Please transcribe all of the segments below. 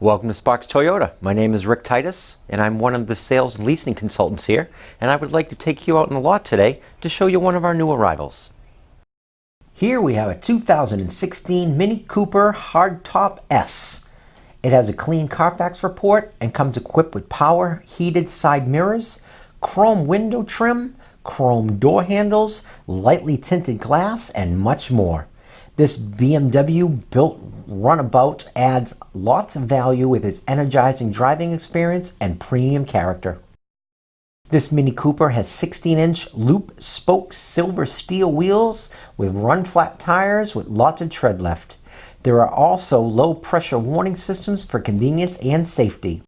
Welcome to Sparks Toyota. My name is Rick Titus, and I'm one of the sales and leasing consultants here, and I would like to take you out in the lot today to show you one of our new arrivals. Here we have a 2016 Mini Cooper Hardtop S. It has a clean Carfax report and comes equipped with power heated side mirrors, chrome window trim, chrome door handles, lightly tinted glass, and much more. This BMW built runabout adds lots of value with its energizing driving experience and premium character. This Mini Cooper has 16-inch loop spoke silver steel wheels with run flat tires with lots of tread left. There are also low pressure warning systems for convenience and safety.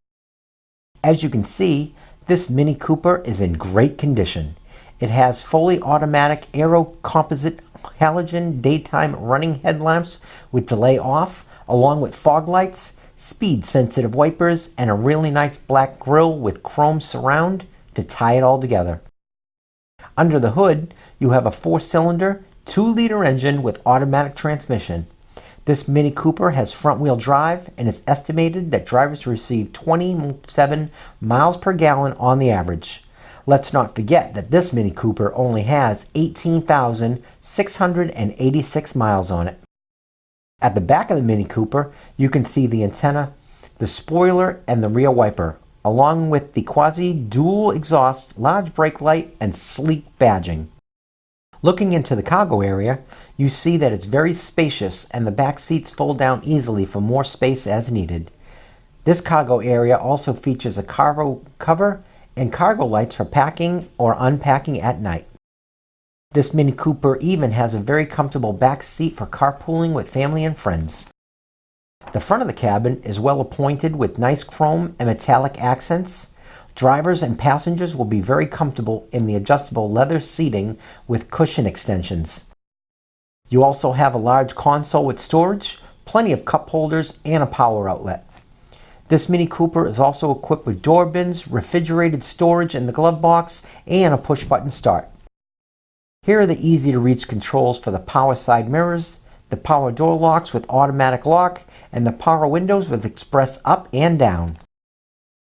As you can see, this Mini Cooper is in great condition. It has fully automatic aero composite halogen daytime running headlamps with delay off, along with fog lights, speed sensitive wipers, and a really nice black grille with chrome surround to tie it all together. Under the hood, you have a 4-cylinder, 2-liter engine with automatic transmission. This Mini Cooper has front-wheel drive and is estimated that drivers receive 27 miles per gallon on the average. Let's not forget that this Mini Cooper only has 18,686 miles on it. At the back of the Mini Cooper, you can see the antenna, the spoiler, and the rear wiper, along with the quasi-dual exhaust, large brake light, and sleek badging. Looking into the cargo area, you see that it's very spacious and the back seats fold down easily for more space as needed. This cargo area also features a cargo cover and cargo lights for packing or unpacking at night. This Mini Cooper even has a very comfortable back seat for carpooling with family and friends. The front of the cabin is well appointed with nice chrome and metallic accents. Drivers and passengers will be very comfortable in the adjustable leather seating with cushion extensions. You also have a large console with storage, plenty of cup holders, and a power outlet. This Mini Cooper is also equipped with door bins, refrigerated storage in the glove box, and a push-button start. Here are the easy-to-reach controls for the power side mirrors, the power door locks with automatic lock, and the power windows with express up and down.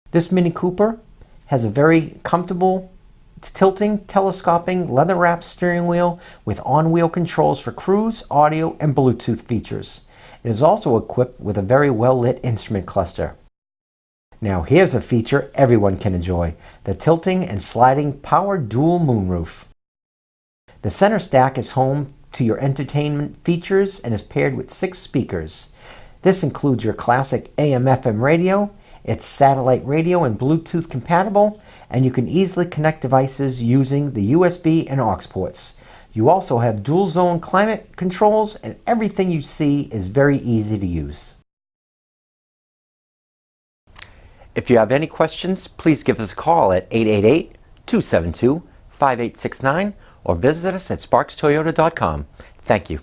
This Mini Cooper has a very comfortable tilting, telescoping, leather-wrapped steering wheel with on-wheel controls for cruise, audio, and Bluetooth features. It is also equipped with a very well-lit instrument cluster. Now here's a feature everyone can enjoy, the tilting and sliding power dual moonroof. The center stack is home to your entertainment features and is paired with 6 speakers. This includes your classic AM/FM radio, it's satellite radio and Bluetooth compatible, and you can easily connect devices using the USB and aux ports. You also have dual zone climate controls, and everything you see is very easy to use. If you have any questions, please give us a call at 888-272-5869 or visit us at sparkstoyota.com. Thank you.